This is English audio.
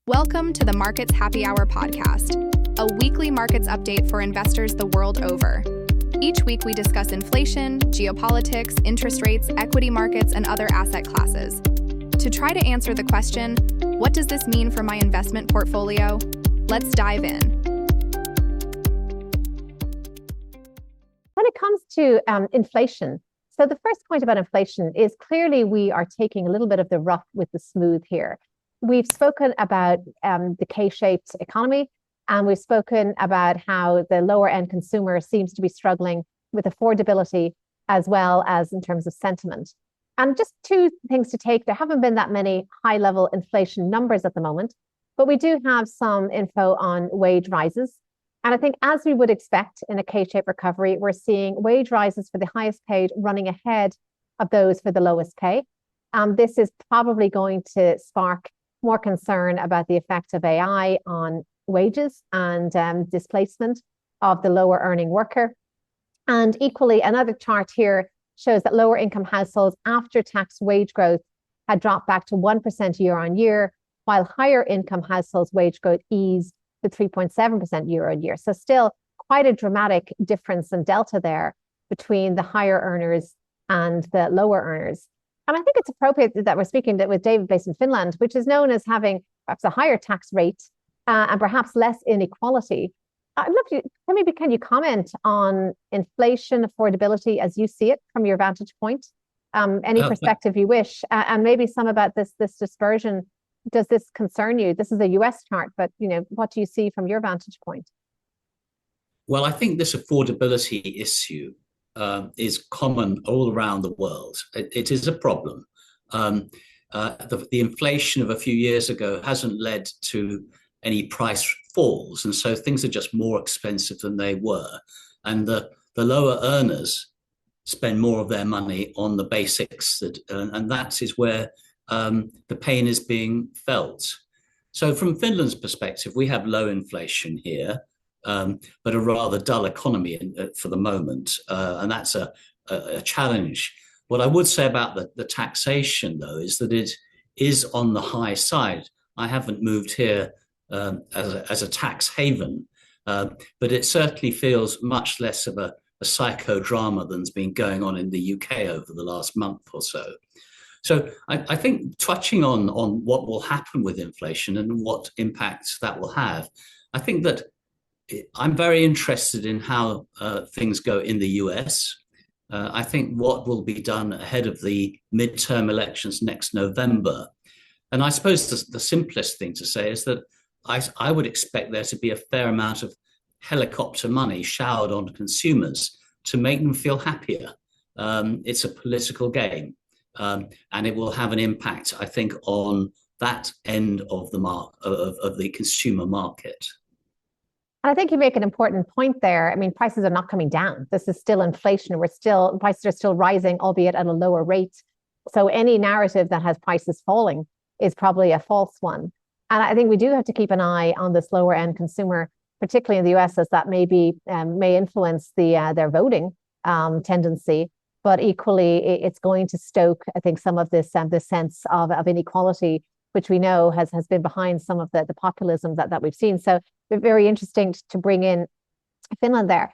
Welcome to the Markets Happy Hour podcast, a weekly markets update for investors the world over. Each week we discuss inflation, geopolitics, interest rates, equity markets, and other asset classes. To try to answer the question, what does this mean for my investment portfolio? Let's dive in. When it comes to inflation, so the first point about inflation is clearly we are taking a little bit of the rough with the smooth here. We've spoken about the K-shaped economy, and we've spoken about how the lower end consumer seems to be struggling with affordability as well as in terms of sentiment. And just two things to take. There haven't been that many high level inflation numbers at the moment, but we do have some info on wage rises. And I think as we would expect in a K-shaped recovery, we're seeing wage rises for the highest paid running ahead of those for the lowest pay. This is probably going to spark more concern about the effect of AI on wages and displacement of the lower earning worker. And equally, another chart here shows that lower income households after tax wage growth had dropped back to 1% year on year, while higher income households wage growth eased to 3.7% year on year. So still quite a dramatic difference and delta there between the higher earners and the lower earners. And I think it's appropriate that we're speaking with David based in Finland, which is known as having perhaps a higher tax rate and perhaps less inequality. I'd love to, maybe can you comment on inflation, affordability as you see it from your vantage point? Any perspective you wish, and maybe some about this dispersion. Does this concern you? This is a US chart, but what do you see from your vantage point? Well, I think this affordability issue is common all around the world. It is a problem. The inflation of a few years ago hasn't led to any price falls, and so things are just more expensive than they were. And the lower earners spend more of their money on the basics, and that is where the pain is being felt. So from Finland's perspective, we have low inflation here, but a rather dull economy for the moment, and that's a challenge. What I would say about the taxation, though, is that it is on the high side. I haven't moved here as a tax haven, but it certainly feels much less of a psychodrama than's been going on in the UK over the last month or so. So I think touching on what will happen with inflation and what impact that will have, I think that I'm very interested in how things go in the US. I think what will be done ahead of the midterm elections next November. And I suppose the simplest thing to say is that I would expect there to be a fair amount of helicopter money showered on consumers to make them feel happier. It's a political game, and it will have an impact, I think, on that end of the consumer market. I think you make an important point there. I mean, prices are not coming down. This is still inflation. Prices are still rising, albeit at a lower rate. So any narrative that has prices falling is probably a false one. And I think we do have to keep an eye on this lower end consumer, particularly in the US, as that may influence their voting tendency. But equally, it's going to stoke, I think, some of this sense of inequality, which we know has been behind some of the populism that we've seen. So very interesting to bring in Finland there.